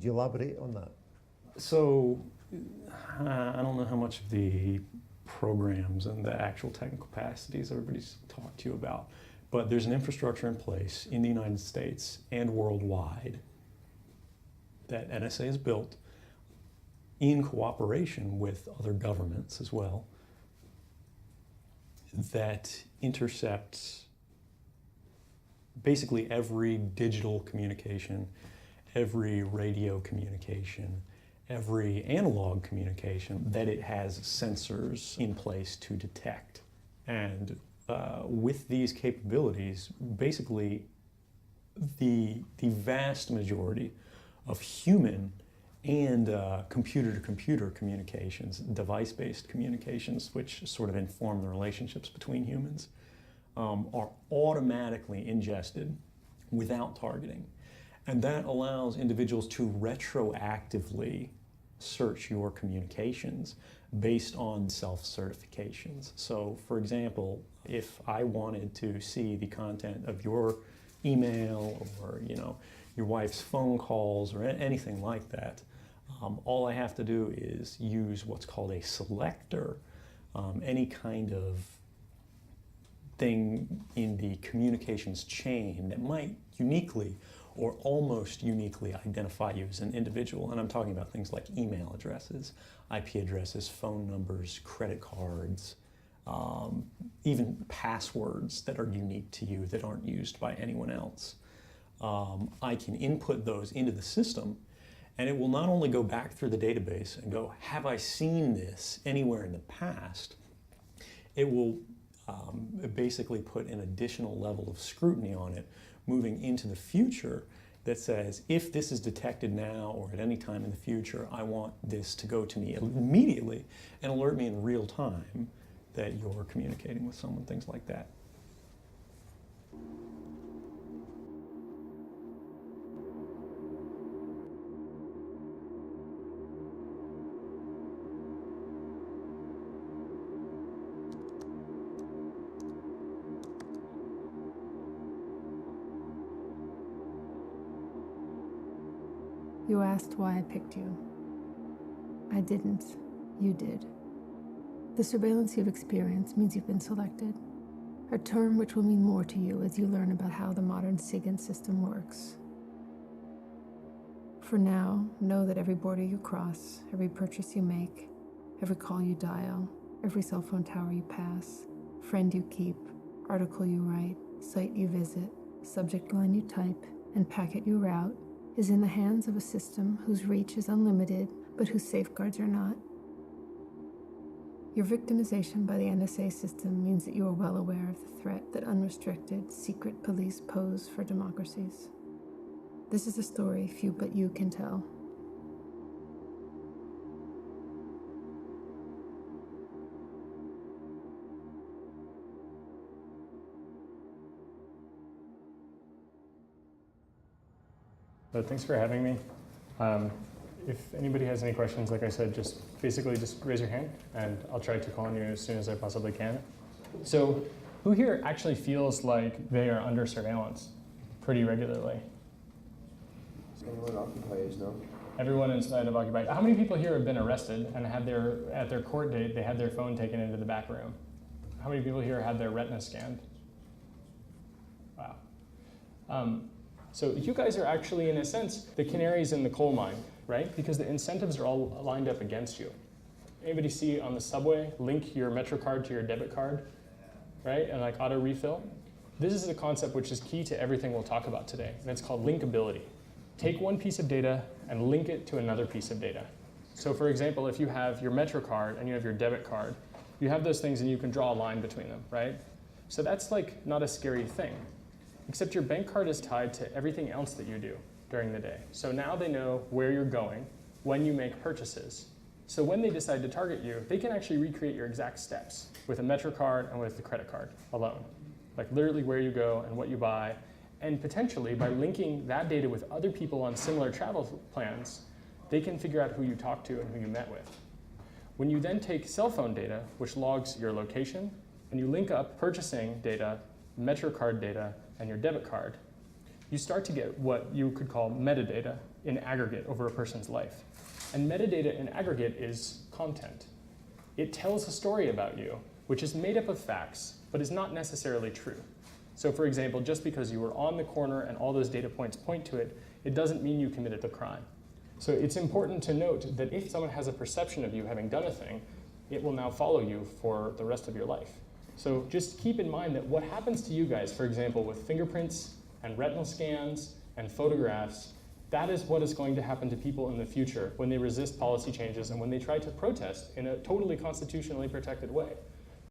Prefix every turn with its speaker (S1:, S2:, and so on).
S1: Could you elaborate on that?
S2: So I don't know how much of the programs and the actual technical capacities everybody's talked to you about, but there's an infrastructure in place in the United States and worldwide that NSA has built in cooperation with other governments as well that intercepts basically every digital communication, every radio communication, every analog communication that it has sensors in place to detect. And with these capabilities, basically the vast majority of human and computer-to-computer communications, device-based communications, which sort of inform the relationships between humans, are automatically ingested without targeting. And that allows individuals to retroactively search your communications based on self-certifications. So, for example, if I wanted to see the content of your email or, your wife's phone calls or anything like that, all I have to do is use what's called a selector, any kind of thing in the communications chain that might uniquely or almost uniquely identify you as an individual. And I'm talking about things like email addresses, IP addresses, phone numbers, credit cards, even passwords that are unique to you that aren't used by anyone else. I can input those into the system, and it will not only go back through the database and go, have I seen this anywhere in the past? It will basically put an additional level of scrutiny on it moving into the future that says, if this is detected now or at any time in the future, I want this to go to me immediately and alert me in real time that you're communicating with someone, things like that.
S3: You asked why I picked you. I didn't. You did. The surveillance you've experienced means you've been selected, a term which will mean more to you as you learn about how the modern SIGINT system works. For now, know that every border you cross, every purchase you make, every call you dial, every cell phone tower you pass, friend you keep, article you write, site you visit, subject line you type, and packet you route is in the hands of a system whose reach is unlimited, but whose safeguards are not. Your victimization by the NSA system means that you are well aware of the threat that unrestricted, secret police pose for democracies. This is a story few but you can tell.
S4: Thanks for having me. If anybody has any questions, like I said, just raise your hand and I'll try to call on you as soon as I possibly can. So who here actually feels like they are under surveillance pretty regularly?
S5: Everyone occupies, no?
S4: Everyone inside of Occupy. How many people here have been arrested and had at their court date, they had their phone taken into the back room? How many people here had their retina scanned? Wow. So you guys are actually, in a sense, the canaries in the coal mine, right? Because the incentives are all lined up against you. Anybody see on the subway, link your Metro card to your debit card, right? And like auto refill? This is a concept which is key to everything we'll talk about today, and it's called linkability. Take one piece of data and link it to another piece of data. So for example, if you have your Metro card and you have your debit card, you have those things and you can draw a line between them, right? So that's like not a scary thing. Except your bank card is tied to everything else that you do during the day. So now they know where you're going when you make purchases. So when they decide to target you, they can actually recreate your exact steps with a Metro card and with the credit card alone. Like literally where you go and what you buy. And potentially by linking that data with other people on similar travel plans, they can figure out who you talked to and who you met with. When you then take cell phone data, which logs your location, and you link up purchasing data, Metro card data, and your debit card, you start to get what you could call metadata, in aggregate over a person's life. And metadata in aggregate is content. It tells a story about you, which is made up of facts, but is not necessarily true. So for example, just because you were on the corner and all those data points point to it, it doesn't mean you committed the crime. So it's important to note that if someone has a perception of you having done a thing, it will now follow you for the rest of your life. So just keep in mind that what happens to you guys, for example, with fingerprints and retinal scans and photographs, that is what is going to happen to people in the future when they resist policy changes and when they try to protest in a totally constitutionally protected way.